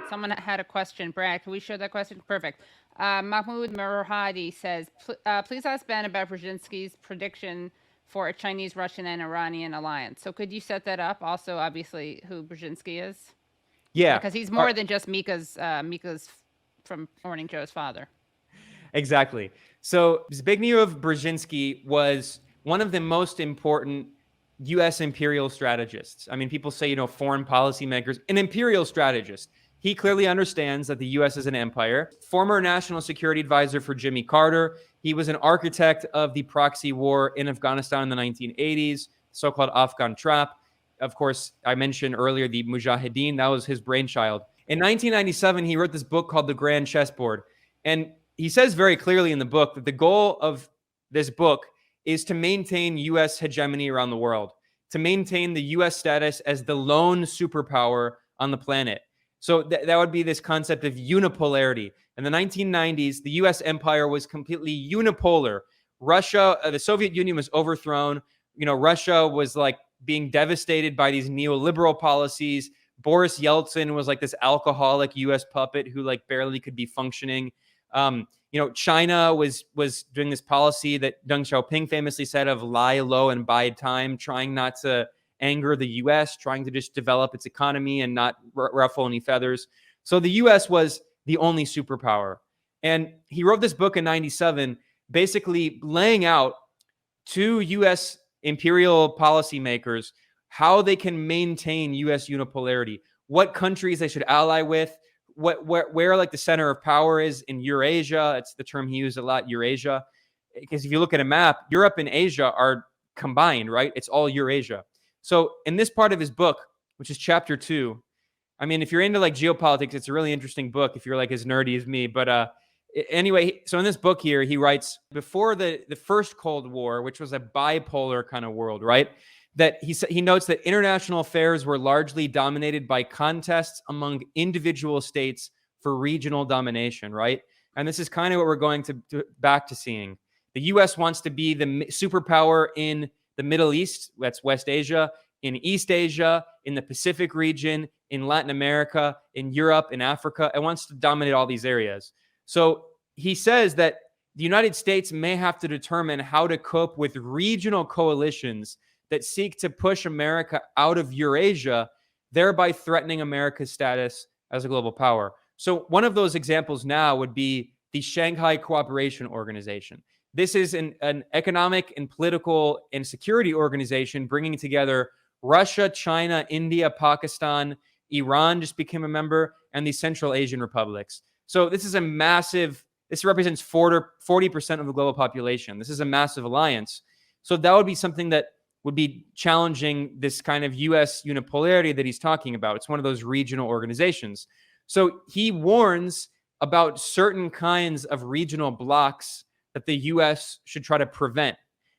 Someone had a question. Brad, can we show that question? Perfect. Mahmoud Murhadi says, please ask Ben about Brzezinski's prediction for a Chinese, Russian, and Iranian alliance. So could you set that up? Also, obviously, who Brzezinski is? Yeah. Because he's more than just Mika's from Morning Joe's father. Exactly. So Zbigniew Brzezinski was one of the most important U.S. imperial strategists. I mean, people say, foreign policy makers, an imperial strategist. He clearly understands that the U.S. is an empire. Former national security advisor for Jimmy Carter. He was an architect of the proxy war in Afghanistan in the 1980s, so-called Afghan trap. Of course, I mentioned earlier the Mujahideen. That was his brainchild. In 1997, he wrote this book called The Grand Chessboard. And he says very clearly in the book that the goal of this book is to maintain U.S. hegemony around the world, to maintain the U.S. status as the lone superpower on the planet. So that would be this concept of unipolarity. In the 1990s, the U.S. empire was completely unipolar. Russia, the Soviet Union was overthrown. Russia was like being devastated by these neoliberal policies. Boris Yeltsin was like this alcoholic U.S. puppet who like barely could be functioning. China was doing this policy that Deng Xiaoping famously said of lie low and bide time, trying not to anger the U.S., trying to just develop its economy and not ruffle any feathers. So the U.S. was the only superpower. And he wrote this book in 97, basically laying out to U.S. imperial policymakers how they can maintain U.S. unipolarity, what countries they should ally with, where like the center of power is in Eurasia. It's the term he used a lot, Eurasia. Because if you look at a map, Europe and Asia are combined, right? It's all Eurasia. So in this part of his book, which is chapter 2, I mean, if you're into like geopolitics, it's a really interesting book if you're like as nerdy as me. But anyway, so in this book here, he writes, before the first Cold War, which was a bipolar kind of world, right? That he notes that international affairs were largely dominated by contests among individual states for regional domination, right? And this is kind of what we're going to back to seeing. The U.S. wants to be the superpower in the Middle East, that's West Asia, in East Asia, in the Pacific region, in Latin America, in Europe, in Africa. It wants to dominate all these areas. So he says that the United States may have to determine how to cope with regional coalitions that seek to push America out of Eurasia, thereby threatening America's status as a global power. So one of those examples now would be the Shanghai Cooperation Organization. This is an economic and political and security organization bringing together Russia, China, India, Pakistan, Iran just became a member, and the Central Asian republics. So this is a massive, this represents 40% of the global population. This is a massive alliance. So that would be something that would be challenging this kind of U.S. unipolarity that he's talking about. It's one of those regional organizations. So he warns about certain kinds of regional blocs that the U.S. should try to prevent.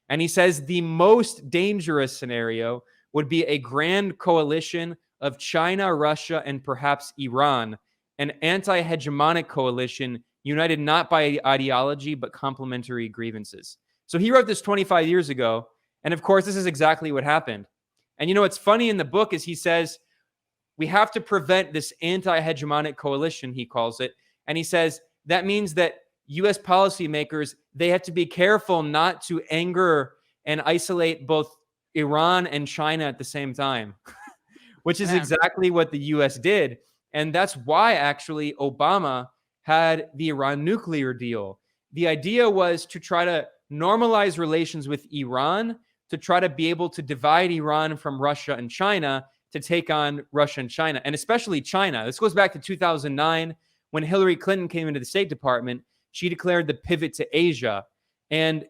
And he says the most dangerous scenario would be a grand coalition of China, Russia, and perhaps Iran, an anti-hegemonic coalition united not by ideology, but complementary grievances. So he wrote this 25 years ago. And of course, this is exactly what happened. And what's funny in the book is he says, we have to prevent this anti-hegemonic coalition, he calls it. And he says, that means that U.S. policymakers, they have to be careful not to anger and isolate both Iran and China at the same time, which is exactly what the U.S. did. And that's why actually Obama had the Iran nuclear deal. The idea was to try to normalize relations with Iran, to try to be able to divide Iran from Russia and China, to take on Russia and China, and especially China. This goes back to 2009 when Hillary Clinton came into the State Department. She declared the pivot to Asia. And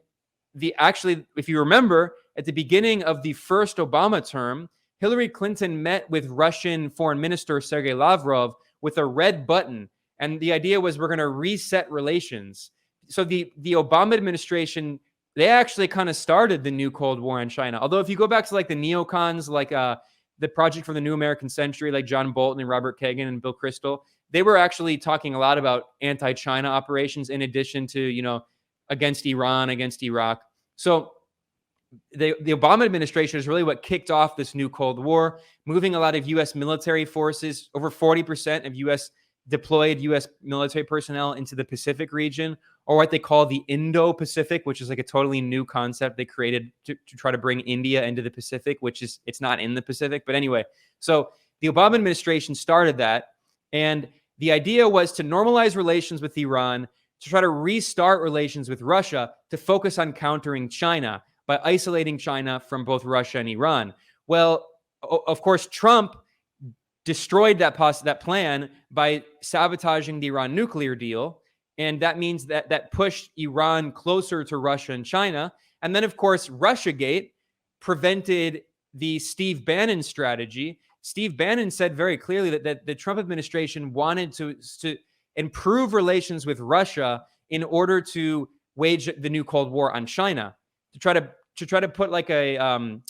actually, if you remember, at the beginning of the first Obama term, Hillary Clinton met with Russian Foreign Minister Sergei Lavrov with a red button. And the idea was we're going to reset relations. So the Obama administration, they actually kind of started the new Cold War in China. Although if you go back to like the neocons, like the Project for the New American Century, like John Bolton and Robert Kagan and Bill Kristol, they were actually talking a lot about anti-China operations in addition to, against Iran, against Iraq. So the Obama administration is really what kicked off this new Cold War, moving a lot of U.S. military forces, over 40% of deployed U.S. military personnel into the Pacific region, or what they call the Indo-Pacific, which is like a totally new concept they created to try to bring India into the Pacific, which is, it's not in the Pacific. But anyway, so the Obama administration started that. And the idea was to normalize relations with Iran, to try to restart relations with Russia, to focus on countering China by isolating China from both Russia and Iran. Well, of course, Trump destroyed that plan by sabotaging the Iran nuclear deal. And that means that pushed Iran closer to Russia and China. And then, of course, Russiagate prevented the Steve Bannon strategy. Steve Bannon said very clearly that the Trump administration wanted to improve relations with Russia in order to wage the new Cold War on China, to try to put like a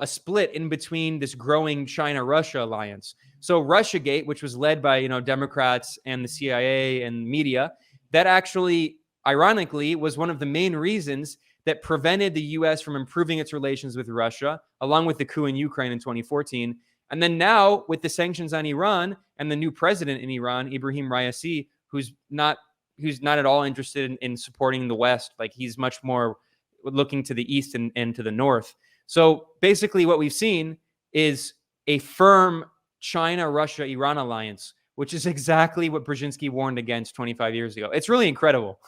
split in between this growing China-Russia alliance. So Russiagate, which was led by Democrats and the CIA and media, that actually, ironically, was one of the main reasons that prevented the U.S. from improving its relations with Russia, along with the coup in Ukraine in 2014. And then now, with the sanctions on Iran and the new president in Iran, Ibrahim Raisi, who's not at all interested in supporting the West, like he's much more looking to the east and to the north. So basically, what we've seen is a firm China-Russia-Iran alliance, which is exactly what Brzezinski warned against 25 years ago. It's really incredible.